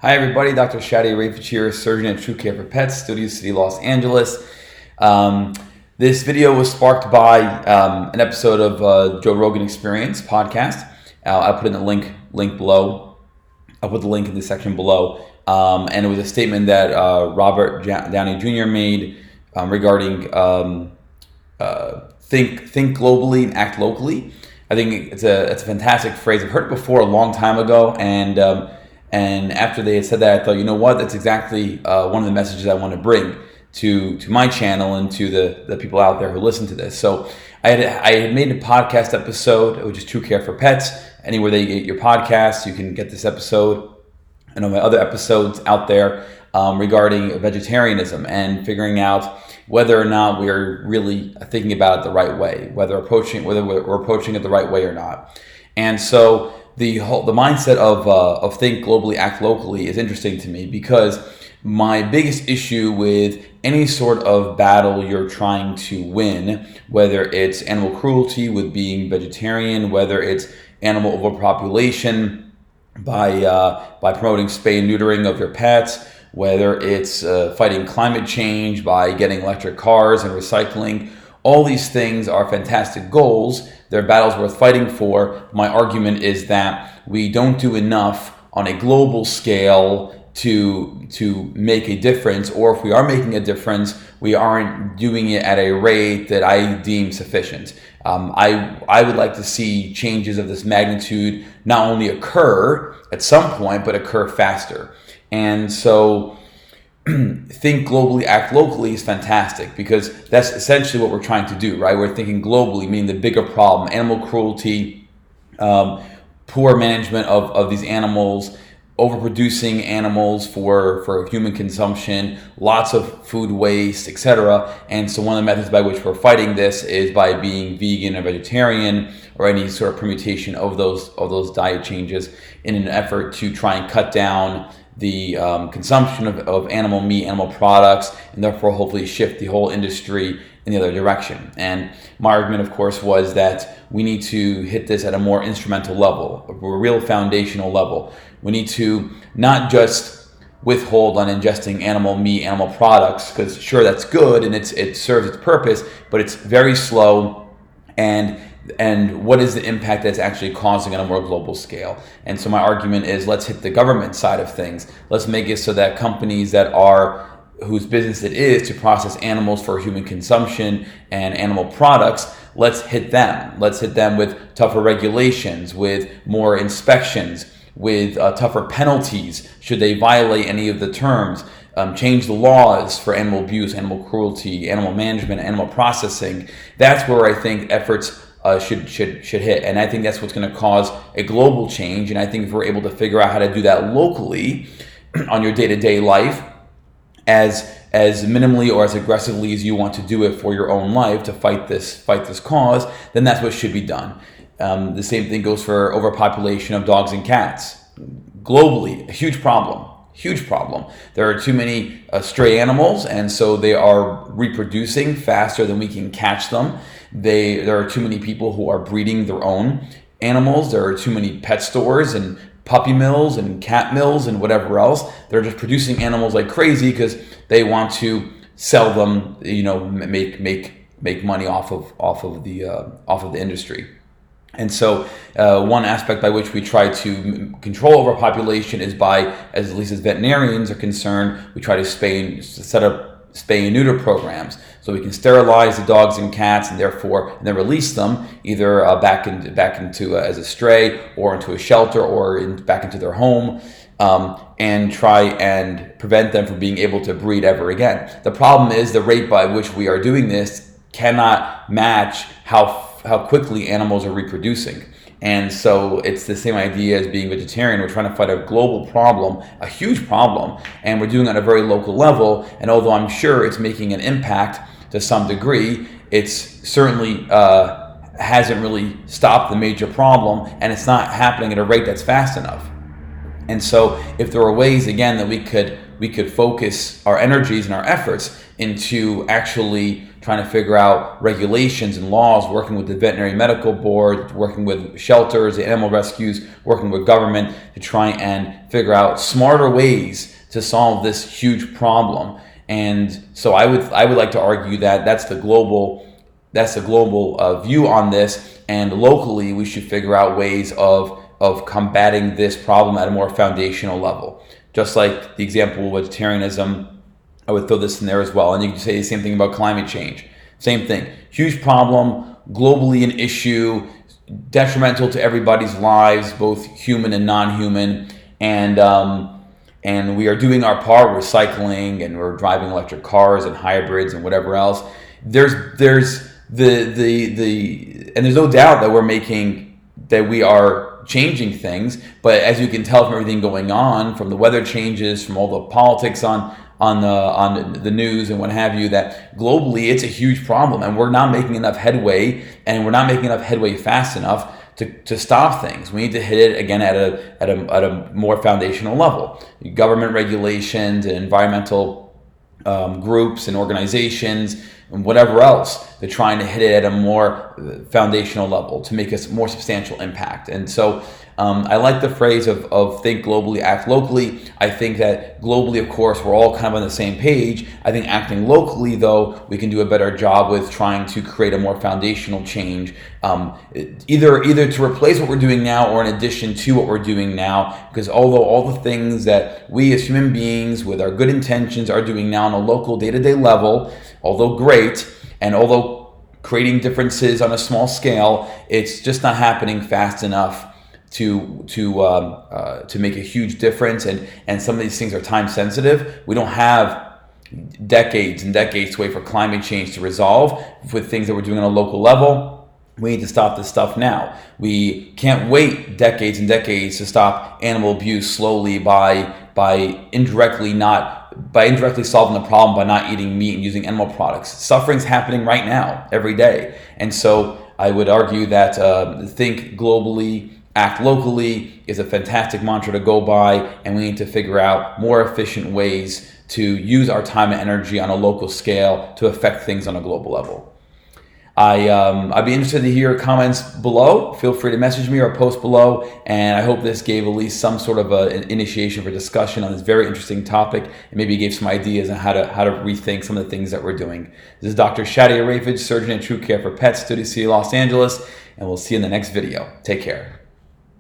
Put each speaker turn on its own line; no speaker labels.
Hi everybody, Dr. Shadi Ireifej here, surgeon at TrueCare for Pets, Studio City, Los Angeles. This video was sparked by an episode of Joe Rogan Experience podcast. I'll put in the link below. I'll put the link in the section below. And it was a statement that Robert Downey Jr. made regarding think globally and act locally. I think it's a fantastic phrase. I've heard it before a long time ago, and after they had said that, I thought, you know what, that's exactly one of the messages I want to bring to my channel and to the people out there who listen to this. So I had made a podcast episode, which is TrueCare for Pets. Anywhere that you get your podcasts, you can get this episode and all my other episodes out there regarding vegetarianism and figuring out whether or not we're really thinking about it the right way, whether we're approaching it the right way or not. And so the mindset of think globally, act locally is interesting to me, because my biggest issue with any sort of battle you're trying to win, whether it's animal cruelty with being vegetarian, whether it's animal overpopulation by promoting spay and neutering of your pets, whether it's fighting climate change by getting electric cars and recycling, all these things are fantastic goals. They're battles worth fighting for. My argument is that we don't do enough on a global scale to make a difference, or if we are making a difference, we aren't doing it at a rate that I deem sufficient. I would like to see changes of this magnitude not only occur at some point, but occur faster. And so think globally, act locally is fantastic, because that's essentially what we're trying to do, right? We're thinking globally, meaning the bigger problem, animal cruelty, poor management of these animals, overproducing animals for human consumption, lots of food waste, etc. And so one of the methods by which we're fighting this is by being vegan or vegetarian, or any sort of permutation of those diet changes, in an effort to try and cut down the consumption of animal meat, animal products, and therefore hopefully shift the whole industry in the other direction. And my argument, of course, was that we need to hit this at a more instrumental level, a real foundational level. We need to not just withhold on ingesting animal meat, animal products, because sure, that's good and it serves its purpose, but it's very slow, and what is the impact that's actually causing on a more global scale? And so my argument is, let's hit the government side of things. Let's make it so that companies whose business it is to process animals for human consumption and animal products, let's hit them. Let's hit them with tougher regulations, with more inspections, with tougher penalties should they violate any of the terms. Change the laws for animal abuse, animal cruelty, animal management, animal processing. That's where I think efforts should hit, and I think that's what's going to cause a global change. And I think if we're able to figure out how to do that locally on your day-to-day life, as minimally or as aggressively as you want to do it for your own life to fight this cause, then that's what should be done. The same thing goes for overpopulation of dogs and cats. Globally, a huge problem. There are too many stray animals, and so they are reproducing faster than we can catch them. There are too many people who are breeding their own animals. There are too many pet stores and puppy mills and cat mills and whatever else. They're just producing animals like crazy because they want to sell them, make money off of the industry. And so one aspect by which we try to control overpopulation is by, at least as veterinarians are concerned, we try to set up spay and neuter programs, so we can sterilize the dogs and cats, and then release them either back into as a stray, or into a shelter, or back into their home, and try and prevent them from being able to breed ever again. The problem is the rate by which we are doing this cannot match how quickly animals are reproducing. And so it's the same idea as being vegetarian. We're trying to fight a global problem, a huge problem, and we're doing it at a very local level. And although I'm sure it's making an impact to some degree, it's certainly hasn't really stopped the major problem, and it's not happening at a rate that's fast enough. And so if there were ways, again, that we could focus our energies and our efforts into actually trying to figure out regulations and laws, working with the veterinary medical board, working with shelters, the animal rescues, working with government to try and figure out smarter ways to solve this huge problem. And so I would like to argue that that's the global view on this, and locally we should figure out ways of combating this problem at a more foundational level. Just like the example of vegetarianism, I would throw this in there as well. And you can say the same thing about climate change. Same thing. Huge problem, globally an issue, detrimental to everybody's lives, both human and non-human. And we are doing our part, recycling, and we're driving electric cars and hybrids and whatever else. There's no doubt that we are changing things, but as you can tell from everything going on, from the weather changes, from all the politics on the news and what have you, that globally it's a huge problem, and we're not making enough headway, and we're not making enough headway fast enough to stop things. We need to hit it again at a more foundational level. Government regulations and environmental groups and organizations and whatever else, they're trying to hit it at a more foundational level to make a more substantial impact. And so I like the phrase of think globally, act locally. I think that globally, of course, we're all kind of on the same page. I think acting locally, though, we can do a better job with trying to create a more foundational change, either to replace what we're doing now or in addition to what we're doing now. Because although all the things that we as human beings with our good intentions are doing now on a local day-to-day level, although great, and although creating differences on a small scale, it's just not happening fast enough to make a huge difference, and some of these things are time sensitive. We don't have decades and decades to wait for climate change to resolve with things that we're doing on a local level. We need to stop this stuff now. We can't wait decades and decades to stop animal abuse slowly by indirectly solving the problem by not eating meat and using animal products. Suffering's happening right now, every day. And so I would argue that think globally, act locally is a fantastic mantra to go by, and we need to figure out more efficient ways to use our time and energy on a local scale to affect things on a global level. I'd be interested to hear comments below. Feel free to message me or post below, and I hope this gave at least some sort of an initiation for discussion on this very interesting topic, and maybe gave some ideas on how to rethink some of the things that we're doing. This is Dr. Shadi Ireifej, surgeon at TrueCare for Pets, Studio City, Los Angeles, and we'll see you in the next video. Take care.